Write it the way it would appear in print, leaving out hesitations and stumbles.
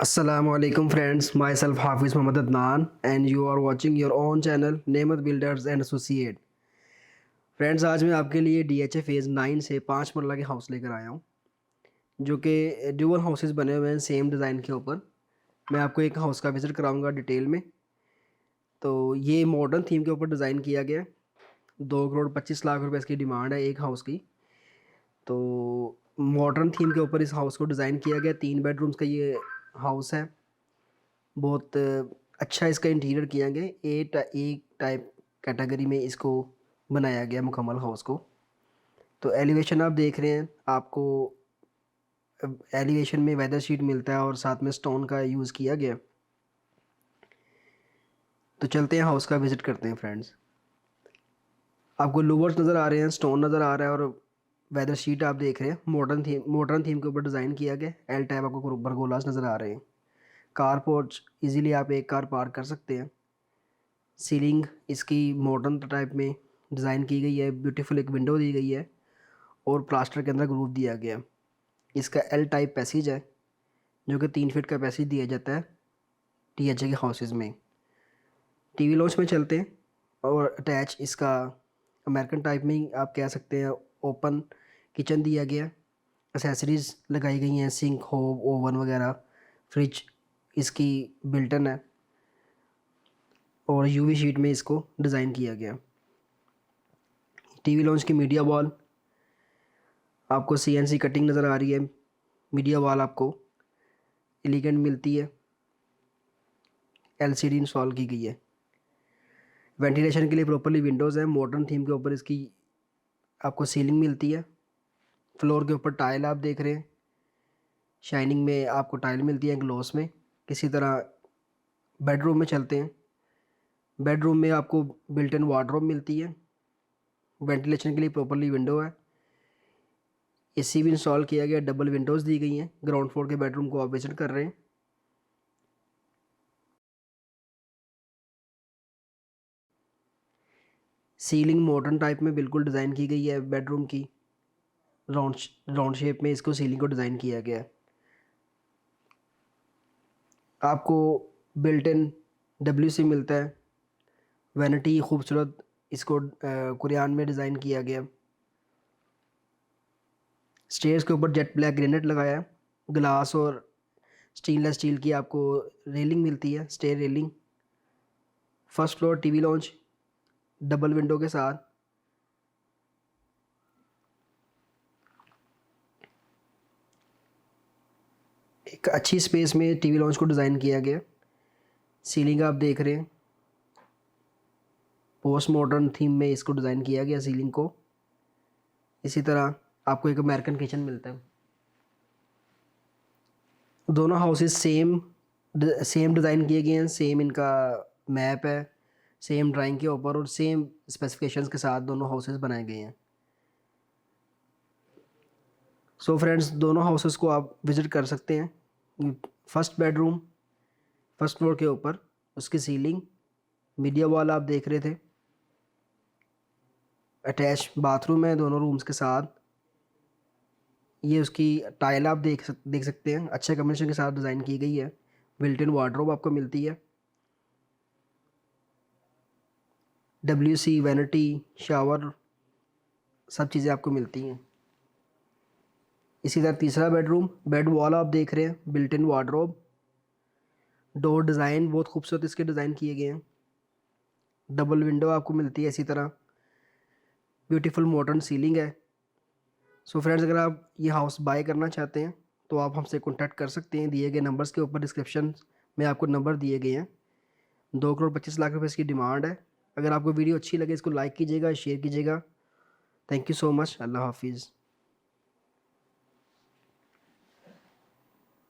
Assalamualaikum friends, myself Hafiz Mohammad Adnan and you are watching your own channel नेमत builders and associate. Friends, आज मैं आपके लिए DHA phase 9 से 5 मरला के हाउस लेकर आया हूँ, जो कि ड्यूअल हाउसेस बने हुए हैं सेम डिज़ाइन के ऊपर। मैं आपको एक हाउस का विज़िट कराऊंगा डिटेल में। तो ये मॉडर्न थीम के ऊपर डिज़ाइन किया गया है। 2 करोड़ 25 लाख रुपए इसकी डिमांड है एक हाउस की। तो मॉडर्न थीम के ऊपर इस हाउस को डिज़ाइन किया गया। 3 बेडरूम्स का ये हाउस है। बहुत अच्छा इसका इंटीरियर किया गया। एक टाइप कैटेगरी में इसको बनाया गया मुकम्मल हाउस को। तो एलिवेशन आप देख रहे हैं, आपको एलिवेशन में वेदर शीट मिलता है और साथ में स्टोन का यूज़ किया गया। तो चलते हैं हाउस का विज़िट करते हैं फ्रेंड्स। आपको लूवर्स नज़र आ रहे हैं, स्टोन नज़र आ रहा है और वेदर शीट आप देख रहे हैं। मॉडर्न थीम के ऊपर डिज़ाइन किया गया। एल टाइप आपको बरगोलास नज़र आ रहे हैं। कार पोर्च इजीली आप एक कार पार्क कर सकते हैं। सीलिंग इसकी मॉडर्न टाइप में डिज़ाइन की गई है। ब्यूटीफुल एक विंडो दी गई है और प्लास्टर के अंदर ग्रूव दिया गया है। इसका एल टाइप पैसेज है, जो कि 3 फीट का पैसेज दिया जाता है DHA के हाउसेज में। टीवी लॉन्च में चलते हैं और अटैच इसका अमेरिकन टाइप में ही आप कह सकते हैं ओपन किचन दिया गया। एसेसरीज़ लगाई गई हैं, सिंक हो, ओवन वगैरह, फ्रिज इसकी बिल्टन है और यूवी शीट में इसको डिज़ाइन किया गया। टीवी लॉन्च की मीडिया वॉल आपको CNC कटिंग नज़र आ रही है। मीडिया वॉल आपको एलिगेंट मिलती है, LCD इंस्टॉल की गई है। वेंटिलेशन के लिए प्रॉपरली विंडोज़ हैं। मॉडर्न थीम के ऊपर इसकी आपको सीलिंग मिलती है। फ्लोर के ऊपर टाइल आप देख रहे हैं, शाइनिंग में आपको टाइल मिलती है ग्लॉस में। किसी तरह बेडरूम में चलते हैं। बेडरूम में आपको बिल्ट इन वार्डरोब मिलती है। वेंटिलेशन के लिए प्रॉपरली विंडो है। AC भी इंस्टॉल किया गया, डबल विंडोज़ दी गई हैं। ग्राउंड फ्लोर के बेडरूम को आप विजिट कर रहे हैं। सीलिंग मॉडर्न टाइप में बिल्कुल डिज़ाइन की गई है। बेडरूम की राउंड राउंड शेप में इसको सीलिंग को डिज़ाइन किया गया है। आपको बिल्ट इन WC मिलता है। वैनिटी खूबसूरत इसको कुरियान में डिज़ाइन किया गया। स्टेयर्स के ऊपर जेट ब्लैक ग्रेनाइट लगाया है। ग्लास और स्टेनलेस स्टील की आपको रेलिंग मिलती है, stair railing. First floor TV lounge double window के साथ। एक अच्छी स्पेस में टीवी लॉन्च को डिज़ाइन किया गया। सीलिंग आप देख रहे हैं, पोस्ट मॉडर्न थीम में इसको डिज़ाइन किया गया सीलिंग को। इसी तरह आपको एक अमेरिकन किचन मिलता है। दोनों हाउसेस सेम डिज़ाइन किए गए हैं। सेम इनका मैप है, सेम ड्राइंग के ऊपर और सेम स्पेसिफिकेशंस के साथ दोनों हाउसेस बनाए गए हैं। सो फ्रेंड्स, दोनों हाउसेस को आप विज़िट कर सकते हैं। फर्स्ट बेडरूम फर्स्ट फ्लोर के ऊपर, उसकी सीलिंग मीडिया वॉल आप देख रहे थे। अटैच बाथरूम है दोनों रूम्स के साथ। ये उसकी टाइल आप देख सकते हैं, अच्छे कम्बिनेशन के साथ डिज़ाइन की गई है। बिल्ट इन वार्डरोब आपको मिलती है। WC, वैनिटी, शावर, सब चीज़ें आपको मिलती हैं। इसी तरह तीसरा बेडरूम, बेड वॉल आप देख रहे हैं, built in wardrobe. Door design बहुत खूबसूरत इसके डिज़ाइन किए गए हैं। डबल विंडो आपको मिलती है। इसी तरह ब्यूटीफुल मॉडर्न सीलिंग है। सो फ्रेंड्स, अगर आप ये हाउस बाय करना चाहते हैं तो आप हमसे कॉन्टैक्ट कर सकते हैं। दिए गए नंबर्स के ऊपर डिस्क्रिप्शन में आपको नंबर दिए गए हैं। 2 करोड़ 25 लाख रुपए इसकी डिमांड है। अगर आपको वीडियो अच्छी लगे इसको लाइक कीजिएगा, शेयर कीजिएगा। Thank you so much. अल्लाह हाफिज़।